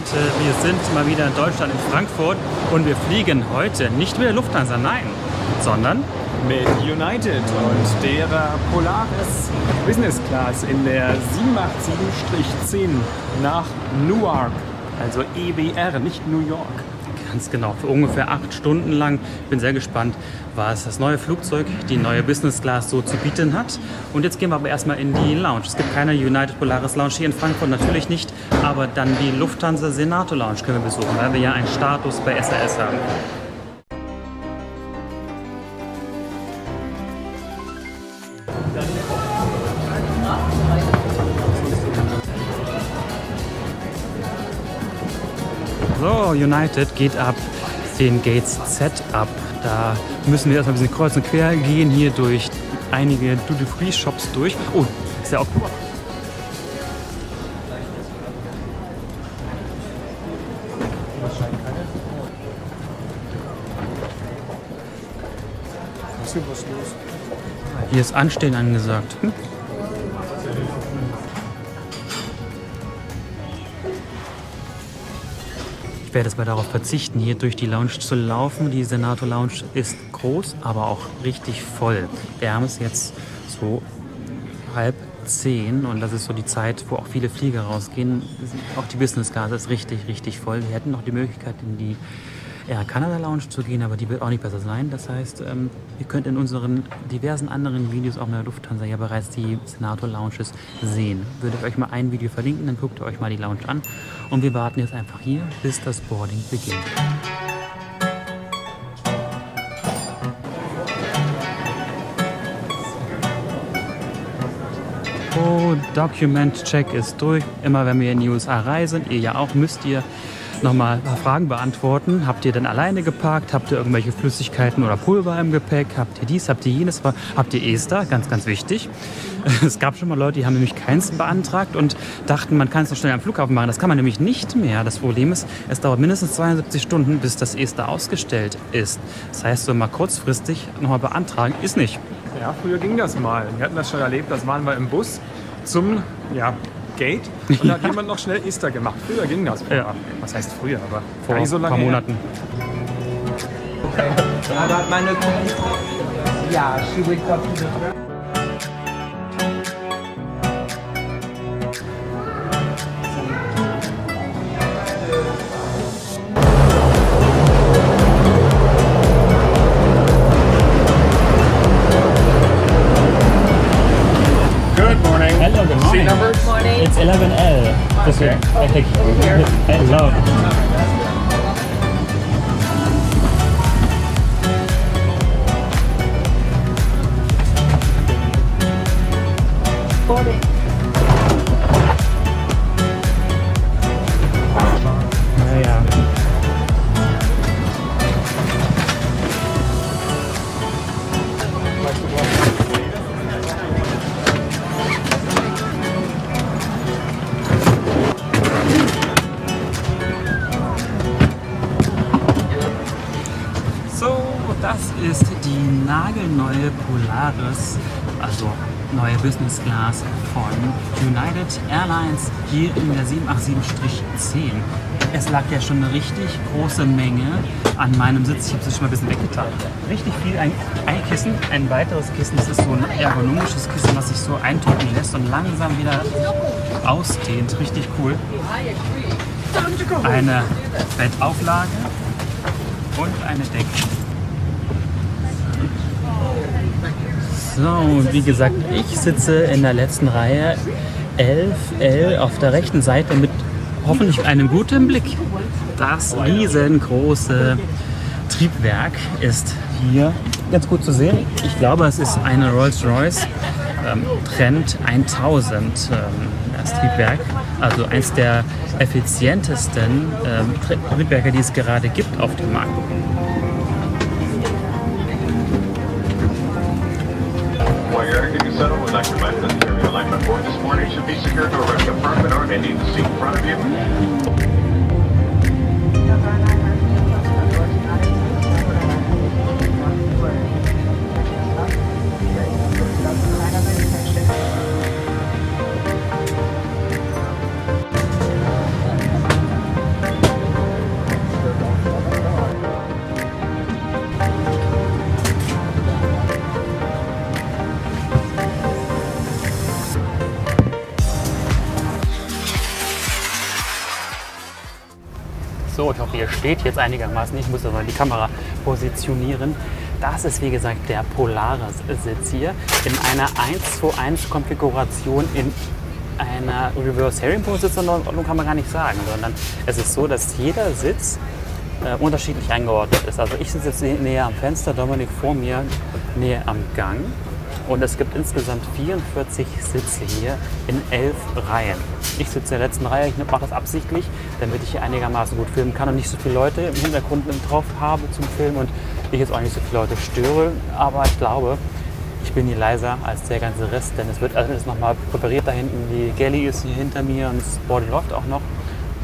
Leute, wir sind mal wieder in Deutschland, in Frankfurt und wir fliegen heute nicht mit der Lufthansa, nein, sondern mit United und der Polaris Business Class in der 787-10 nach Newark, also EBR, nicht New York. ganz genau, für ungefähr 8 Stunden lang. Ich bin sehr gespannt, was das neue Flugzeug, die neue Business Class so zu bieten hat. Und jetzt gehen wir aber erstmal in die Lounge. Es gibt keine United Polaris Lounge hier in Frankfurt, natürlich nicht, aber dann die Lufthansa Senato Lounge können wir besuchen, weil wir ja einen Status bei SAS haben. So, United geht ab den Gates Z ab. Da müssen wir erstmal ein bisschen kreuz und quer gehen, hier durch einige Duty-Free-Shops durch. Oh, ist ja Oktober. Hier ist Anstehen angesagt. Ich werde jetzt mal darauf verzichten, hier durch die Lounge zu laufen. Die Senato Lounge ist groß, aber auch richtig voll. Wir haben es jetzt so 9:30 und das ist so die Zeit, wo auch viele Flieger rausgehen. Auch die Business Class ist richtig, richtig voll. Wir hätten noch die Möglichkeit, in die Air Canada Lounge zu gehen, aber die wird auch nicht besser sein. Das heißt, ihr könnt in unseren diversen anderen Videos auch mit der Lufthansa ja bereits die Senato Lounges sehen. Würde ich euch mal ein Video verlinken, dann guckt ihr euch mal die Lounge an. Und wir warten jetzt einfach hier, bis das Boarding beginnt. Oh, Document Check ist durch. Immer wenn wir in die USA reisen, ihr ja auch, müsst ihr nochmal ein paar Fragen beantworten. Habt ihr denn alleine geparkt? Habt ihr irgendwelche Flüssigkeiten oder Pulver im Gepäck? Habt ihr dies? Habt ihr jenes? Habt ihr ESTA? Ganz, ganz wichtig. Es gab schon mal Leute, die haben nämlich keins beantragt und dachten, man kann es noch schnell am Flughafen machen. Das kann man nämlich nicht mehr. Das Problem ist, es dauert mindestens 72 Stunden, bis das ESTA ausgestellt ist. Das heißt, so mal kurzfristig nochmal beantragen ist nicht. Ja, früher ging das mal. Wir hatten das schon erlebt, das waren wir im Bus zum Gate und da hat jemand noch schnell ESTA gemacht. Früher ging das. Was heißt früher, aber Vor nicht so lange ein paar Monaten. Aber meine ja, she would come to the Hello, good morning. Good morning. It's 11L. Okay. I think. Hello. Ja. Das ist die nagelneue Polaris, also neue Business Class von United Airlines hier in der 787-10. Es lag ja schon eine richtig große Menge an meinem Sitz. Ich habe es schon mal ein bisschen weggetan. Richtig viel, ein Kissen, ein weiteres Kissen. Das ist so ein ergonomisches Kissen, was sich so eindrücken lässt und langsam wieder ausdehnt. Richtig cool. Eine Bettauflage und eine Decke. So, wie gesagt, ich sitze in der letzten Reihe 11L auf der rechten Seite mit hoffentlich einem guten Blick. Das riesengroße Triebwerk ist hier ganz gut zu sehen. Ich glaube, es ist eine Rolls-Royce Trent 1000 das Triebwerk. Also eins der effizientesten Triebwerke, die es gerade gibt auf dem Markt. While you're getting settled, we'd like to remind you that the carry-on line on board this morning should be secured to a rest compartment or ending the seat in front of you. So, ich hoffe, ihr steht jetzt einigermaßen. Ich muss aber die Kamera positionieren. Das ist, wie gesagt, der Polaris-Sitz hier in einer 1:1 Konfiguration in einer Reverse-Herring-Position kann man gar nicht sagen, sondern es ist so, dass jeder Sitz unterschiedlich eingeordnet ist. Also ich sitze jetzt näher am Fenster, Dominik vor mir näher am Gang. Und es gibt insgesamt 44 Sitze hier in 11 Reihen. Ich sitze in der letzten Reihe, ich mache das absichtlich, damit ich hier einigermaßen gut filmen kann und nicht so viele Leute im Hintergrund drauf habe zum Filmen und ich jetzt auch nicht so viele Leute störe. Aber ich glaube, ich bin hier leiser als der ganze Rest, denn es wird alles nochmal präpariert da hinten. Die Galley ist hier hinter mir und das Boarding läuft auch noch.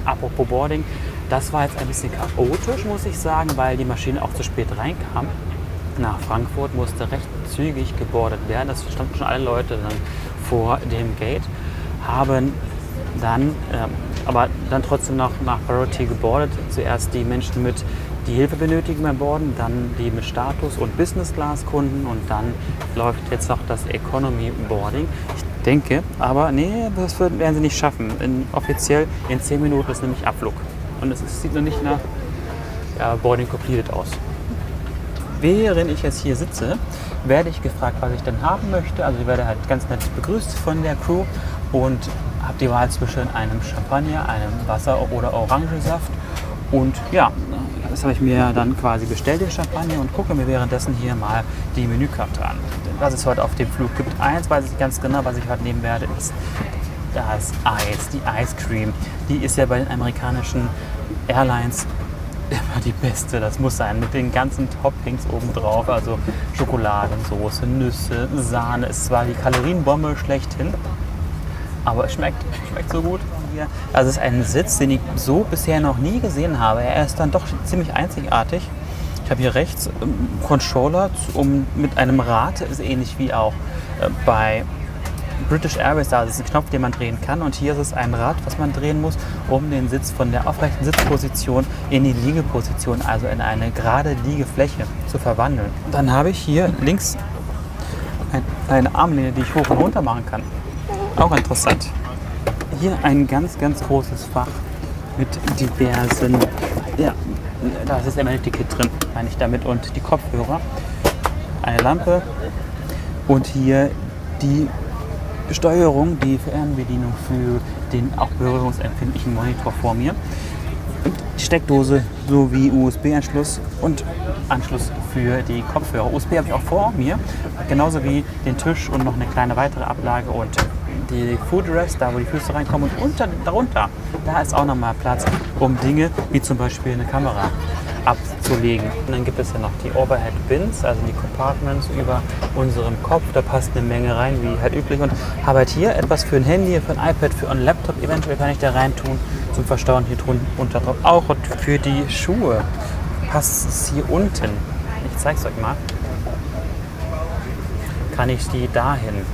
Apropos Boarding, das war jetzt ein bisschen chaotisch, muss ich sagen, weil die Maschine auch zu spät reinkam. Nach Frankfurt musste recht zügig geboardet werden. Das standen schon alle Leute dann vor dem Gate, haben dann, aber dann trotzdem noch nach Priority geboardet. Zuerst die Menschen die Hilfe benötigen beim Boarden, dann die mit Status- und Business-Class-Kunden und dann läuft jetzt noch das Economy-Boarding. Ich denke, aber nee, das werden sie nicht schaffen. Offiziell in 10 Minuten ist nämlich Abflug. Und es sieht noch nicht nach Boarding completed aus. Während ich jetzt hier sitze, werde ich gefragt, was ich denn haben möchte. Also ich werde halt ganz nett begrüßt von der Crew und habe die Wahl zwischen einem Champagner, einem Wasser- oder Orangensaft. Und ja, das habe ich mir dann quasi bestellt, den Champagner, und gucke mir währenddessen hier mal die Menükarte an. Was es heute auf dem Flug gibt. Eins weiß ich ganz genau, was ich heute nehmen werde, ist das Eis, die Ice Cream. Die ist ja bei den amerikanischen Airlines immer die beste, das muss sein, mit den ganzen Toppings obendrauf, also Schokoladensoße, Nüsse, Sahne. Ist zwar die Kalorienbombe schlechthin, aber es schmeckt so gut. Also es ist ein Sitz, den ich so bisher noch nie gesehen habe. Er ist dann doch ziemlich einzigartig. Ich habe hier rechts einen Controller mit einem Rad, ist ähnlich wie auch bei British Airways, da ist ein Knopf, den man drehen kann, und hier ist es ein Rad, was man drehen muss, um den Sitz von der aufrechten Sitzposition in die Liegeposition, also in eine gerade Liegefläche, zu verwandeln. Dann habe ich hier links eine Armlehne, die ich hoch und runter machen kann. Auch interessant. Hier ein ganz, ganz großes Fach mit diversen, ja, da ist immer ein Ticket drin, meine ich damit, und die Kopfhörer, eine Lampe und hier die Steuerung, die Fernbedienung für den auch berührungsempfindlichen Monitor vor mir. Und die Steckdose sowie USB-Anschluss und Anschluss für die Kopfhörer. USB habe ich auch vor mir, genauso wie den Tisch und noch eine kleine weitere Ablage und die Footrest, da wo die Füße reinkommen, und darunter, da ist auch nochmal Platz, um Dinge wie zum Beispiel eine Kamera abzulegen. Und dann gibt es ja noch die Overhead Bins, also die Compartments über unserem Kopf. Da passt eine Menge rein, wie halt üblich. Und habe halt hier etwas für ein Handy, für ein iPad, für einen Laptop. Eventuell kann ich da rein tun zum Verstauen hier drunter drauf. Auch für die Schuhe passt es hier unten. Ich zeige es euch mal. Kann ich die dahin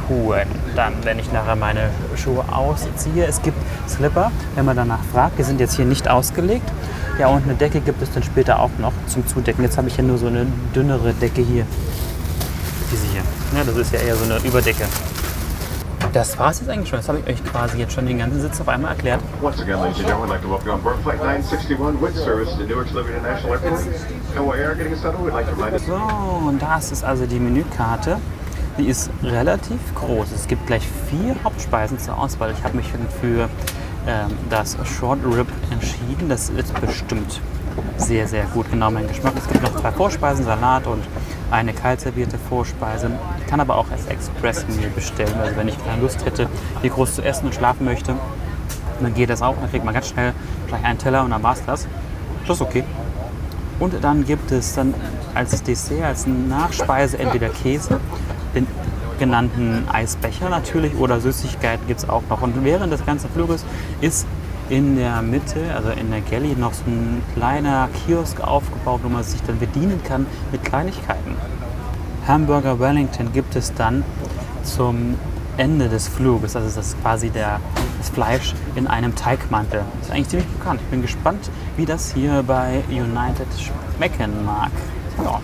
tun, dann, wenn ich nachher meine Schuhe ausziehe. Es gibt Slipper, wenn man danach fragt. Die sind jetzt hier nicht ausgelegt. Ja, und eine Decke gibt es dann später auch noch zum Zudecken. Jetzt habe ich ja nur so eine dünnere Decke hier. Diese hier. Ja, das ist ja eher so eine Überdecke. Das war es jetzt eigentlich schon. Das habe ich euch quasi jetzt schon den ganzen Sitz auf einmal erklärt. Once again, ladies and gentlemen, I'd like to welcome you on board Flight 961 with service to Newark Liberty International Airport. Hawaii Air getting settled. We'd like to remind us. So, und das ist also die Menükarte. Die ist relativ groß. Es gibt gleich 4 Hauptspeisen zur Auswahl. Ich habe mich für das Short Rib entschieden. Das ist bestimmt sehr, sehr gut. Genau mein Geschmack. Es gibt noch 2 Vorspeisen, Salat und eine kalt servierte Vorspeise. Ich kann aber auch als Express-Meal bestellen. Also wenn ich keine Lust hätte, hier groß zu essen und schlafen möchte, dann geht das auch. Dann kriegt man ganz schnell gleich einen Teller und dann war es das. Das ist okay. Und dann gibt es dann als Dessert, als Nachspeise entweder Käse, den genannten Eisbecher natürlich, oder Süßigkeiten gibt es auch noch. Und während des ganzen Fluges ist in der Mitte, also in der Galley, noch so ein kleiner Kiosk aufgebaut, wo man sich dann bedienen kann mit Kleinigkeiten. Hamburger Wellington gibt es dann zum Ende des Fluges. Also das ist quasi das Fleisch in einem Teigmantel. Das ist eigentlich ziemlich bekannt. Ich bin gespannt, wie das hier bei United schmecken mag. Ja.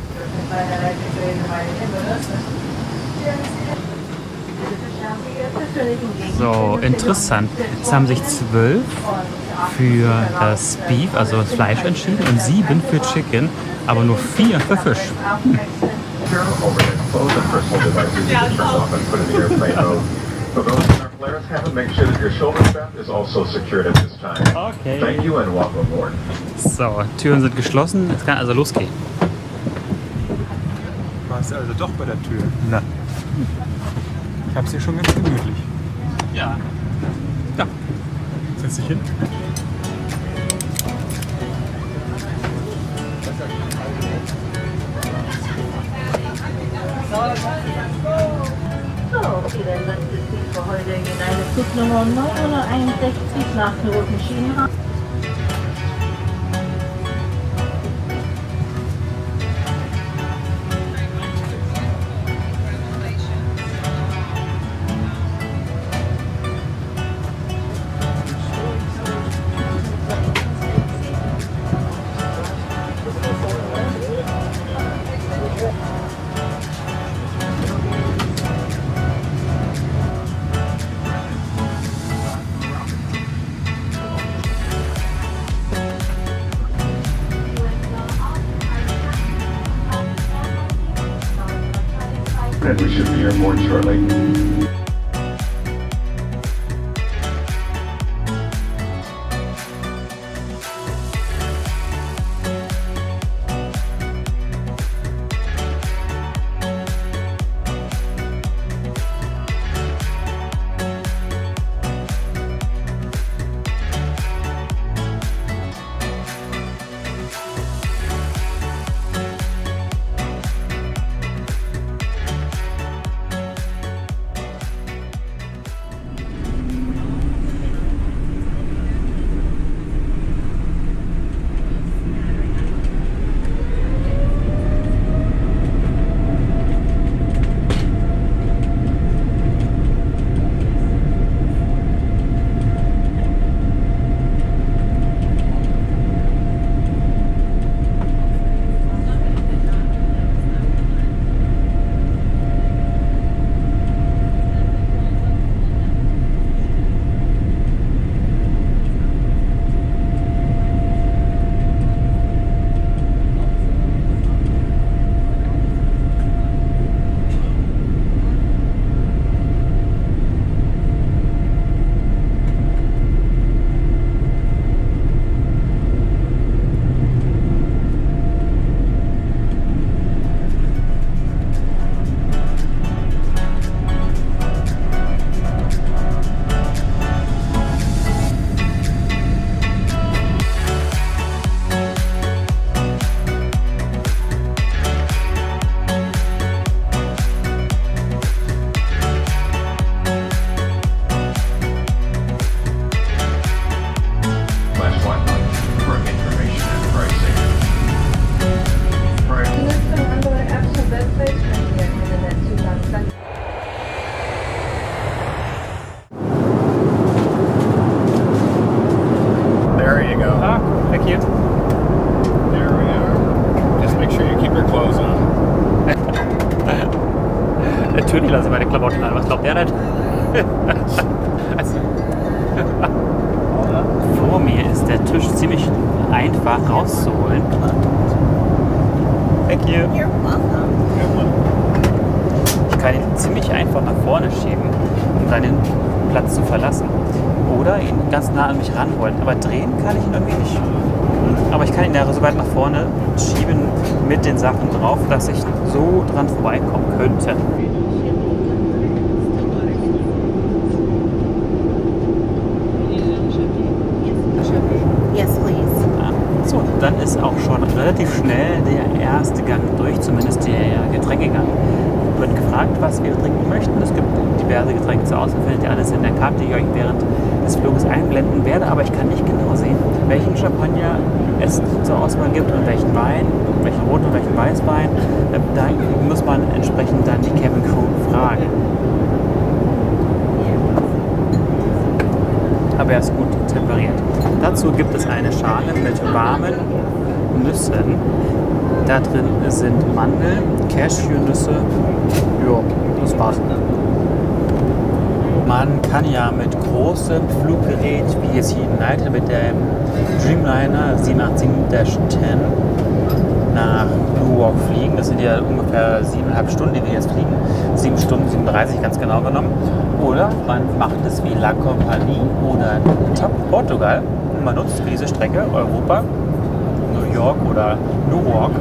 So, interessant. Es haben sich 12 für das Beef, also das Fleisch entschieden und 7 für Chicken, aber nur 4 für Fisch. Overhead close and personal devices you can turn off and put in the airplane mode. For those in our Polaris cabin, make sure that your shoulder strap is also secured at this time. Okay. Thank you and welcome aboard. So, Türen sind geschlossen, es kann also losgehen. Warst du also doch bei der Tür? Na. Ich hab's hier schon ganz gemütlich. Ja. Ja. Setz dich hin. So, okay, dann das ist für heute United Flugnummer 961 nach der roten Schiene. And we should be airborne shortly. Natürlich lasse ich meine Klamotten an. Was glaubt der denn? Also, vor mir ist der Tisch ziemlich einfach rauszuholen. Thank you. You're welcome. Ich kann ihn ziemlich einfach nach vorne schieben, um dann den Platz zu verlassen. Oder ihn ganz nah an mich ranholen. Aber drehen kann ich ihn irgendwie nicht. Aber ich kann ihn ja so weit nach vorne schieben mit den Sachen drauf, dass ich so dran vorbeikommen könnte. Yes, please. So, dann ist auch schon relativ schnell der erste Gang durch, zumindest der Getränkegang. Wird gefragt, was wir trinken möchten. Es gibt diverse Getränke zur Auswahl, findet ihr alles in der Karte, die ich euch während des Fluges einblenden werde, aber ich kann nicht genau sehen, welchen Champagner es zur Auswahl gibt und welchen Wein, welchen Rot- und welchen Weißwein. Da muss man entsprechend dann die Cabin Crew fragen. Aber er ist gut temperiert. Dazu gibt es eine Schale mit warmen Nüssen. Da drin sind Mandeln, Cashewnüsse. Ja, das war's. Man kann ja mit großem Fluggerät, wie jetzt hier United mit dem Dreamliner 787-10 nach Newark fliegen. Das sind ja ungefähr 7,5 Stunden, die wir jetzt fliegen. 7 Stunden, 37 ganz genau genommen. Oder man macht es wie La Compagnie oder TAP Portugal. Und man nutzt für diese Strecke Europa, New York oder Newark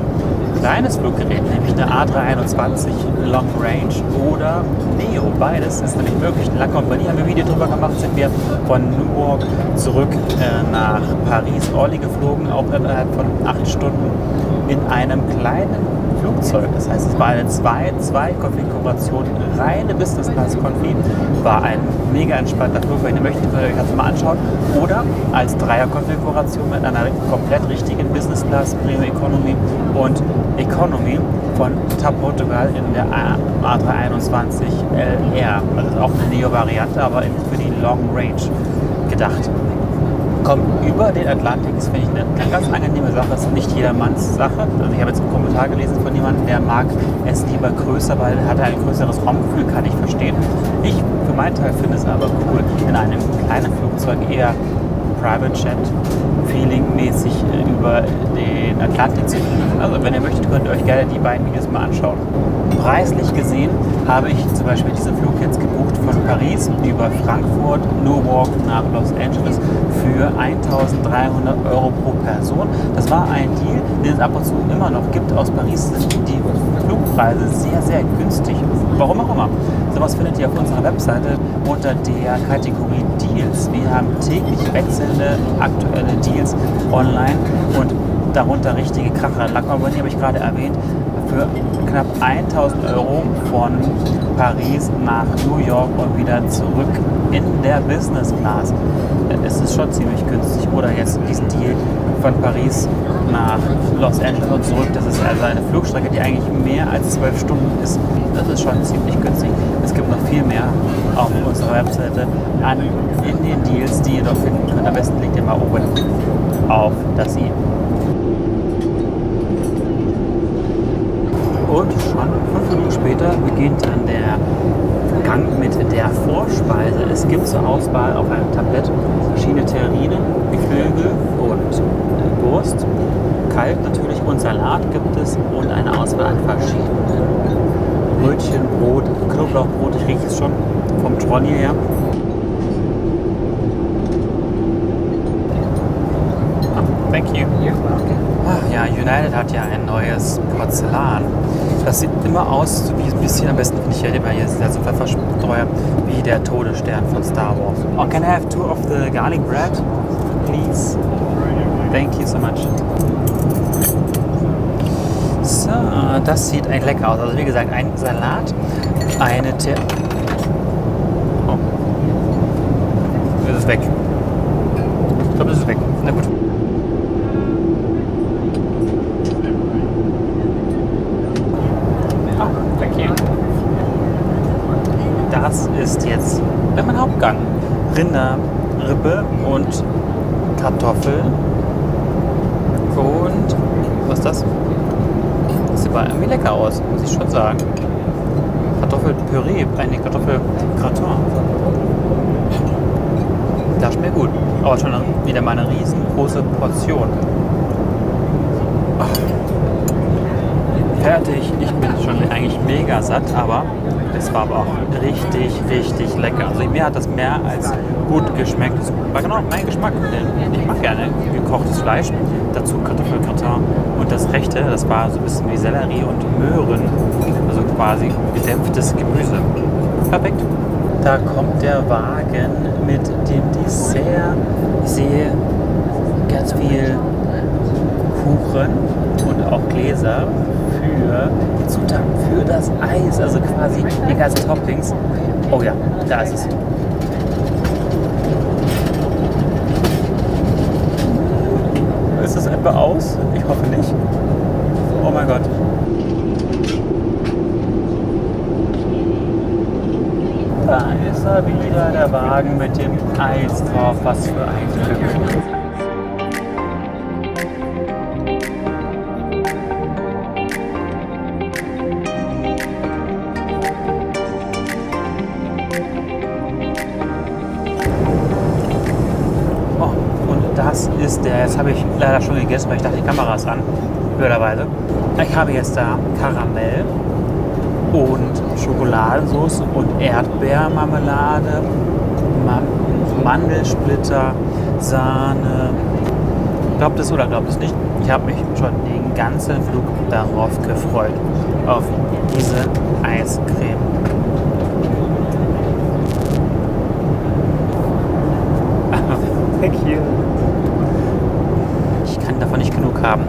kleines Fluggerät, nämlich eine A321 Long Range oder Neo. Beides ist nämlich möglich. In La Compagnie haben wir ein Video drüber gemacht, sind wir von Newark zurück nach Paris Orly geflogen, auch innerhalb von 8 Stunden in einem kleinen Flugzeug. Das heißt, es war eine 2-2-Konfiguration, reine Business Class Konfi. War ein mega entspannter Flug. Wenn ihr möchtet, könnt ihr euch das mal anschauen. Oder als Dreier-Konfiguration mit einer komplett richtigen Business Class, Premium Economy und Economy von TAP Portugal in der A321 LR. Das ist auch eine Neo-Variante, aber für die Long Range gedacht. Kommt über den Atlantik, das finde ich eine ganz angenehme Sache. Das ist nicht jedermanns Sache. Also ich habe jetzt einen Kommentar gelesen von jemandem, der mag es lieber größer, weil er hat ein größeres Raumgefühl, kann ich verstehen. Ich für meinen Teil finde es aber cool, in einem kleinen Flugzeug eher Private Jet Feeling-mäßig über den Atlantik zu fliegen. Also wenn ihr möchtet, könnt ihr euch gerne die beiden Videos mal anschauen. Preislich gesehen habe ich zum Beispiel diesen Flug jetzt gebucht von Paris über Frankfurt, Newark nach Los Angeles für 1.300 € pro Person. Das war ein Deal, den es ab und zu immer noch gibt. Aus Paris sind die Flugpreise sehr, sehr günstig. Warum auch immer. Sowas findet ihr auf unserer Webseite unter der Kategorie Deals. Wir haben täglich wechselnde aktuelle Deals online und darunter richtige Kracher. La Compagnie habe ich gerade erwähnt, für knapp 1.000 € von Paris nach New York und wieder zurück in der Business Class. Es ist schon ziemlich günstig. Oder jetzt diesen Deal von Paris nach Los Angeles und zurück. Das ist also eine Flugstrecke, die eigentlich mehr als 12 Stunden ist. Das ist schon ziemlich günstig. Es gibt noch viel mehr auf unserer Webseite in den Deals, die ihr dort finden könnt. Am besten klickt ihr mal oben auf das i. Und schon 5 Minuten später beginnt dann der Gang mit der Vorspeise. Es gibt zur Auswahl auf einem Tablett verschiedene Terrinen, Geflügel und Wurst. Kalt natürlich und Salat gibt es und eine Auswahl an verschiedenen Brötchen, Brot, Knoblauchbrot. Ich rieche es schon vom Trolley her. Thank you. Ach ja, United hat ja ein neues Porzellan. Das sieht immer aus, so wie ein bisschen, am besten finde ich ja immer hier, ist ja so Pfefferstreuer, wie der Todesstern von Star Wars. Oh, can I have 2 of the garlic bread, please? Thank you so much. So, das sieht ein lecker aus. Also wie gesagt, ein Salat, eine Oh. Das ist weg. Ich glaube, das ist weg. Na gut. Das ist jetzt mein Hauptgang. Rinderrippe und Kartoffeln. Und was ist das? Das sieht aber irgendwie lecker aus, muss ich schon sagen. Kartoffelpüree, eine Kartoffelgratin. Das schmeckt gut. Aber schon wieder mal eine riesengroße Portion. Fertig. Ich bin schon eigentlich mega satt, aber es war aber auch richtig, richtig lecker. Also mir hat das mehr als gut geschmeckt. Das war genau mein Geschmack. Denn ich mag gerne gekochtes Fleisch, dazu Kartoffelgratin und das Rechte, das war so ein bisschen wie Sellerie und Möhren, also quasi gedämpftes Gemüse. Perfekt. Da kommt der Wagen mit dem Dessert. Ich sehe ganz viel Kuchen und auch Gläser für die Zutaten für das Eis, also quasi die ganzen Toppings. Oh ja, da ist es. Ist das etwa aus? Ich hoffe nicht. Oh mein Gott. Da ist er wieder, der Wagen mit dem Eis drauf. Was für ein Glück. Jetzt habe ich leider schon gegessen, weil ich dachte, die Kamera ist an. Blöderweise. Ich habe jetzt da Karamell und Schokoladensauce und Erdbeermarmelade, Mandelsplitter, Sahne. Glaubt es oder glaubt es nicht? Ich habe mich schon den ganzen Flug darauf gefreut. Auf diese Eiscreme. Thank you. Ich kann davon nicht genug haben.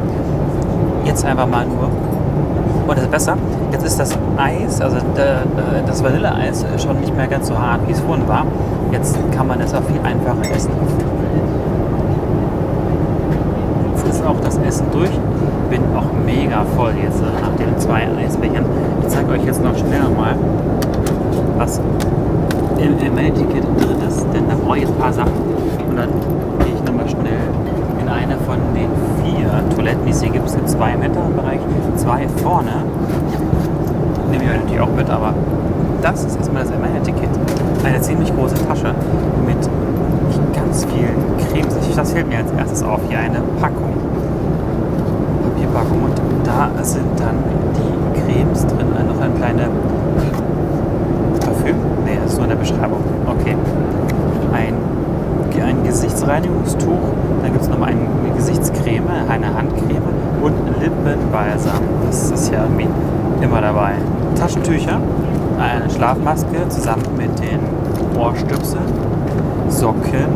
Jetzt einfach mal nur. Und das ist besser. Jetzt ist das Eis, also das Vanilleeis, schon nicht mehr ganz so hart, wie es vorhin war. Jetzt kann man es auch viel einfacher essen. Jetzt ist auch das Essen durch. Bin auch mega voll jetzt nach den 2 Eisbechern. Ich zeige euch jetzt noch schnell mal, was im Ticket drin ist, denn da brauche ich jetzt ein paar Sachen. Und dann gehe ich nochmal schnell in eine von den 4 Toiletten, die es hier gibt. Es gibt 2 im hinteren Bereich, 2 vorne. Nehme ich natürlich auch mit, aber das ist erstmal das Ticket. Eine ziemlich große Tasche mit ganz vielen Cremes. Das fällt mir als erstes auf. Hier eine Packung. Papierpackung. Und da sind dann die Cremes drin. Noch eine kleine Parfüm. Ne, das ist nur in der Beschreibung. Okay. Ein Gesichtsreinigungstuch. Dann gibt es nochmal eine Gesichtscreme, eine Handcreme und Lippenbalsam. Das ist ja irgendwie immer dabei. Taschentücher, eine Schlafmaske zusammen mit den Ohrstöpseln, Socken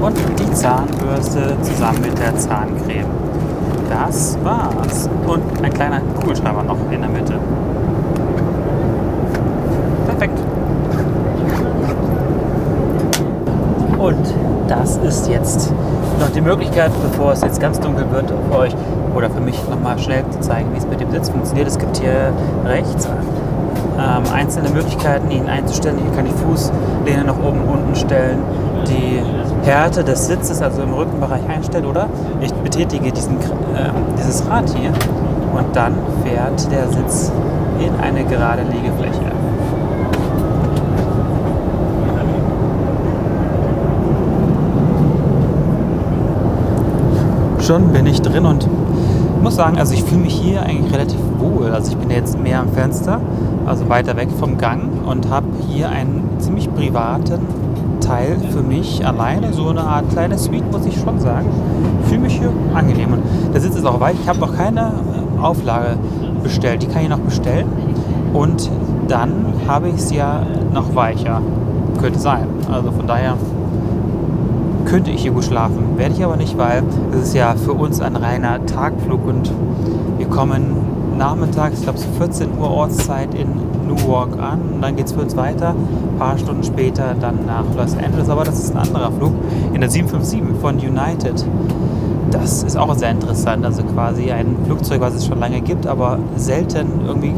und die Zahnbürste zusammen mit der Zahncreme. Das war's. Und ein kleiner Kugelschreiber noch in der Mitte. Perfekt. Und das ist jetzt noch die Möglichkeit, bevor es jetzt ganz dunkel wird, für euch oder für mich nochmal schnell zu zeigen, wie es mit dem Sitz funktioniert. Es gibt hier rechts einzelne Möglichkeiten, ihn einzustellen. Hier kann ich Fußlehne nach oben und unten stellen, die Härte des Sitzes, also im Rückenbereich einstellen, oder ich betätige dieses Rad hier und dann fährt der Sitz in eine gerade Liegefläche. Schon bin ich drin und muss sagen, also ich fühle mich hier eigentlich relativ wohl. Also ich bin jetzt mehr am Fenster, also weiter weg vom Gang und habe hier einen ziemlich privaten Teil für mich alleine, so eine Art kleine Suite, muss ich schon sagen. Ich fühle mich hier angenehm und der Sitz ist auch weich. Ich habe noch keine Auflage bestellt, die kann ich noch bestellen und dann habe ich es ja noch weicher. Könnte sein. Also von daher könnte ich hier gut schlafen. Werde ich aber nicht, weil es ist ja für uns ein reiner Tagflug und wir kommen nachmittags, ich glaube so 14 Uhr Ortszeit in Newark an und dann geht es für uns weiter, ein paar Stunden später dann nach Los Angeles, aber das ist ein anderer Flug in der 757 von United. Das ist auch sehr interessant, also quasi ein Flugzeug, was es schon lange gibt, aber selten irgendwie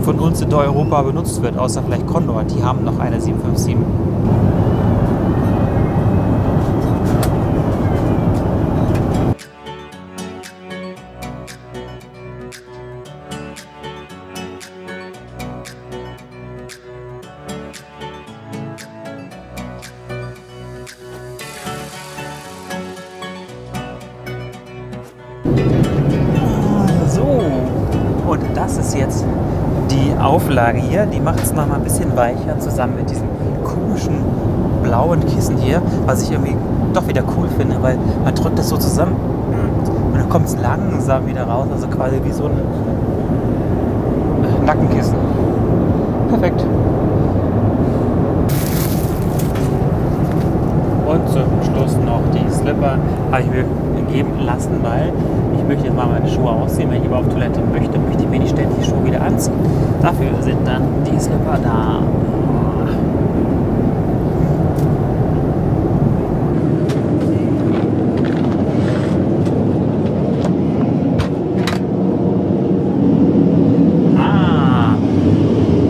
von uns in Europa benutzt wird, außer vielleicht Condor, die haben noch eine 757. Und das ist jetzt die Auflage hier, die macht es nochmal ein bisschen weicher, zusammen mit diesem komischen blauen Kissen hier, was ich irgendwie doch wieder cool finde, weil man drückt das so zusammen und dann kommt es langsam wieder raus, also quasi wie so ein Nackenkissen. Perfekt. Und zum Schluss noch die Slipper habe ich mir geben lassen, weil ich möchte jetzt mal meine Schuhe ausziehen. Wenn ich aber auf Toilette möchte ich mir nicht ständig die Schuhe wieder anziehen. Dafür sind dann die Slipper da.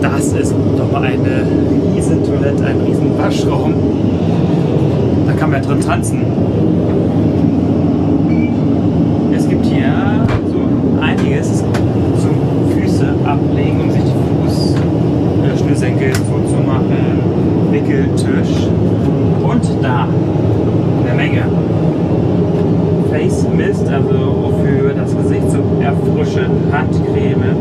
Das ist doch eine riesen Toilette, ein riesen Waschraum. Da kann man ja drin tanzen. Es gibt hier so einiges zum Füße ablegen, um sich die Fußschnürsenkel zuzumachen. Wickeltisch. Und da, eine Menge. Face Mist, also für das Gesicht zum Erfrischen, Handcreme,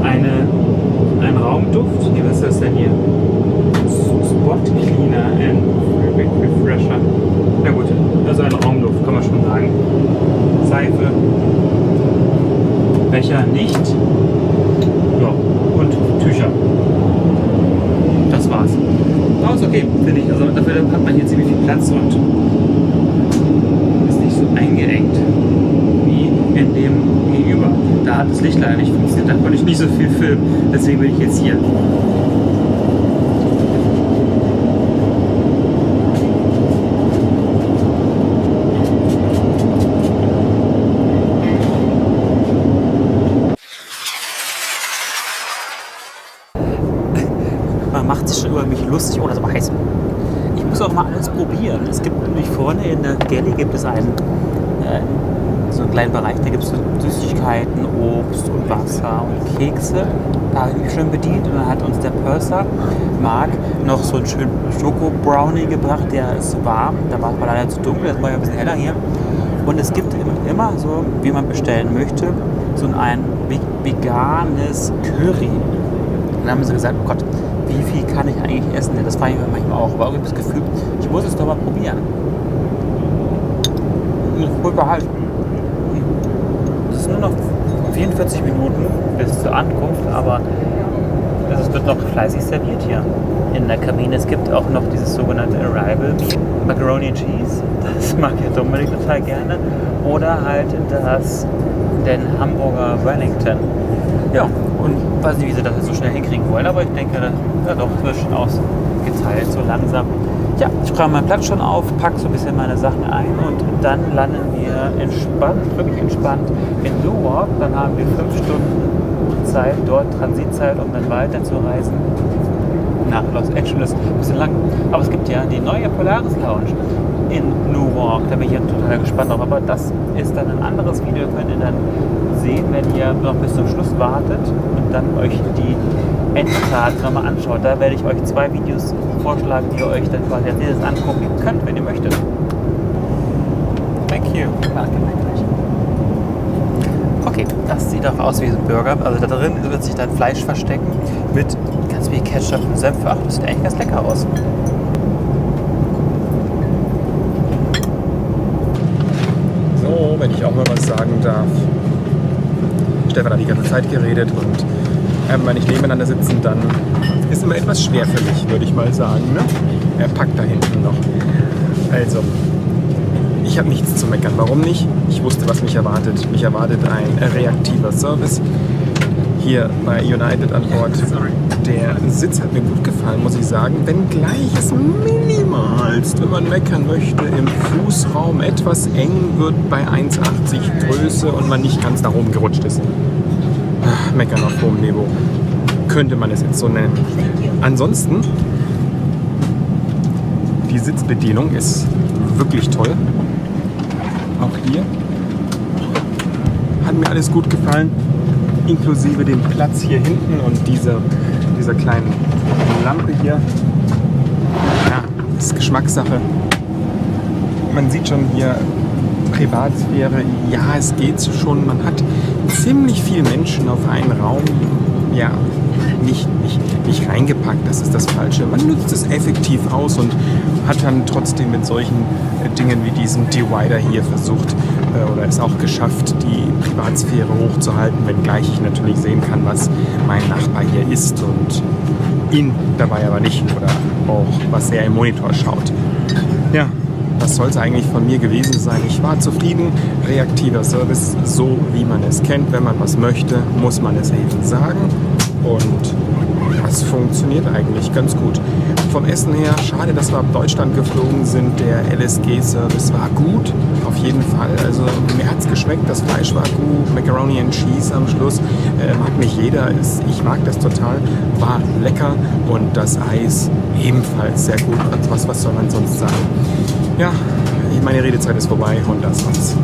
ein Raumduft, wie ist das denn hier? Spot Cleaner and Fabric Refresher. Na gut, also ein Raumduft, kann man schon sagen. Seife, Becher nicht. Ja, und Tücher. Das war's. Aber ist okay, finde ich. Also dafür hat man hier ziemlich viel Platz und ist nicht so eingeengt wie in dem Gegenüber. Da hat das Licht leider nicht funktioniert, da konnte ich nicht so viel filmen. Deswegen bin ich jetzt hier. Man macht sich schon über mich lustig. Oh, das war heiß. Ich muss auch mal alles probieren. Es gibt nämlich vorne in der Galley gibt es so einen kleinen Bereich, da gibt es so Süßigkeiten, Obst und Wasser und Kekse. Da habe ich mich schön bedient und dann hat uns der Purser, Marc, noch so einen schönen Schoko-Brownie gebracht, der ist warm. Da war es mal leider zu dunkel, jetzt war ja ein bisschen heller hier. Und es gibt immer so, wie man bestellen möchte, so ein veganes Curry. Und dann haben sie gesagt, oh Gott, wie viel kann ich eigentlich essen? Das frage ich mir manchmal auch. Aber irgendwie das Gefühl, ich muss es doch mal probieren. Voll behalten. Es ist nur noch 44 Minuten bis zur Ankunft, aber es wird noch fleißig serviert hier in der Kabine. Es gibt auch noch dieses sogenannte Arrival Macaroni and Cheese. Das mag ja Dominik total gerne. Oder halt den Hamburger Wellington. Ja, und weiß nicht, wie sie das jetzt so schnell hinkriegen wollen, aber ich denke, ja doch, es wird schon ausgeteilt, so langsam. Ja, ich räume meinen Platz schon auf, packe so ein bisschen meine Sachen ein und dann landen wir entspannt, wirklich entspannt in Newark. Dann haben wir 5 Stunden Zeit, dort Transitzeit, um dann weiter zu reisen nach Los Angeles. Ein bisschen lang, aber es gibt ja die neue Polaris Lounge in Newark. Da bin ich ja total gespannt drauf, aber das ist dann ein anderes Video, könnt ihr dann sehen, wenn ihr noch bis zum Schluss wartet und dann euch die Endcard nochmal anschaut. Da werde ich euch 2 Videos vorschlagen, die ihr euch dann quasi als nächstes angucken könnt, wenn ihr möchtet. Thank you. Okay, das sieht auch aus wie ein Burger. Also da drin wird sich dann Fleisch verstecken mit ganz viel Ketchup und Senf. Ach, das sieht eigentlich ganz lecker aus. So, wenn ich auch mal was sagen darf. Stefan hat die ganze Zeit geredet und wenn ich nebeneinander sitzen, dann ist immer etwas schwer für mich, würde ich mal sagen. Ne? Er packt da hinten noch. Also, ich habe nichts zu meckern. Warum nicht? Ich wusste, was mich erwartet. Mich erwartet ein reaktiver Service hier bei United an Bord. Der Sitz hat mir gut gefallen, muss ich sagen. Wenngleich es minimalst, wenn man meckern möchte, im Fußraum etwas eng wird bei 1,80 Größe und man nicht ganz nach oben gerutscht ist. Meckern auf hohem Niveau. Könnte man es jetzt so nennen. Ansonsten, die Sitzbedienung ist wirklich toll. Auch hier. Hat mir alles gut gefallen. Inklusive dem Platz hier hinten und dieser kleinen Lampe hier. Ja, das ist Geschmackssache. Man sieht schon hier Privatsphäre. Ja, es geht schon. Man hat ziemlich viele Menschen auf einen Raum. Ja, nicht reingepackt, das ist das Falsche. Man nutzt es effektiv aus und hat dann trotzdem mit solchen Dingen wie diesem Divider hier versucht oder es auch geschafft, die Privatsphäre hochzuhalten, wenngleich ich natürlich sehen kann, was mein Nachbar hier isst und ihn dabei aber nicht oder auch was er im Monitor schaut. Ja, das soll es eigentlich von mir gewesen sein. Ich war zufrieden. Reaktiver Service, so wie man es kennt. Wenn man was möchte, muss man es eben sagen. Und das funktioniert eigentlich ganz gut. Vom Essen her, schade, dass wir ab Deutschland geflogen sind. Der LSG-Service war gut, auf jeden Fall. Also mir hat es geschmeckt, das Fleisch war gut. Macaroni and Cheese am Schluss. Mag nicht jeder, ich mag das total. War lecker und das Eis ebenfalls sehr gut. Was soll man sonst sagen? Ja, meine Redezeit ist vorbei und das war's.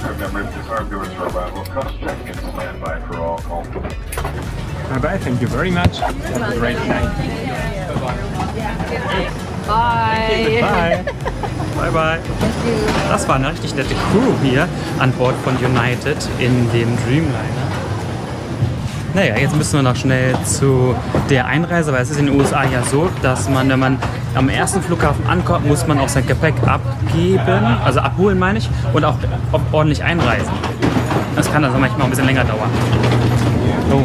Remember, disarm doors for arrival. Cross-check and stand by for all call. Bye bye, thank you very much. Have a great night. Bye. Bye. Bye, bye. Das war eine richtig nette Crew hier an Bord von United in dem Dreamliner. Naja, jetzt müssen wir noch schnell zu der Einreise, weil es ist in den USA ja so, dass man, wenn man am ersten Flughafen ankommt, muss man auch sein Gepäck abgeben, also abholen meine ich, und auch ordentlich einreisen. Das kann also manchmal ein bisschen länger dauern. Oh.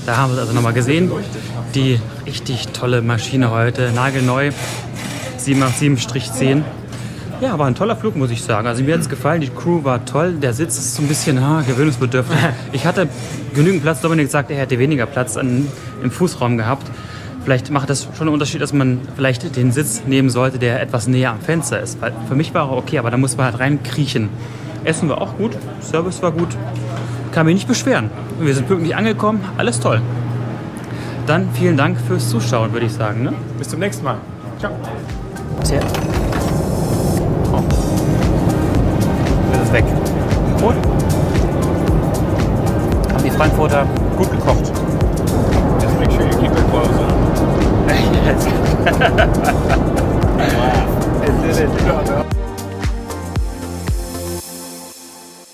Da haben wir es also nochmal gesehen. Die richtig tolle Maschine heute, nagelneu, 787-10. Ja, war ein toller Flug, muss ich sagen. Also mir hat es gefallen, die Crew war toll, der Sitz ist so ein bisschen gewöhnungsbedürftig. Ich hatte genügend Platz, Dominik sagt, er hätte weniger Platz im Fußraum gehabt. Vielleicht macht das schon einen Unterschied, dass man vielleicht den Sitz nehmen sollte, der etwas näher am Fenster ist. Weil für mich war er okay, aber da muss man halt reinkriechen. Essen war auch gut, Service war gut, kann mich nicht beschweren. Wir sind pünktlich angekommen, alles toll. Dann vielen Dank fürs Zuschauen, würde ich sagen. Ne? Bis zum nächsten Mal. Ciao. Tja. Oh. Das ist weg. Und? Haben die Frankfurter gut gekocht? Just make sure you keep your clothes on. Yes. Wow. It did it.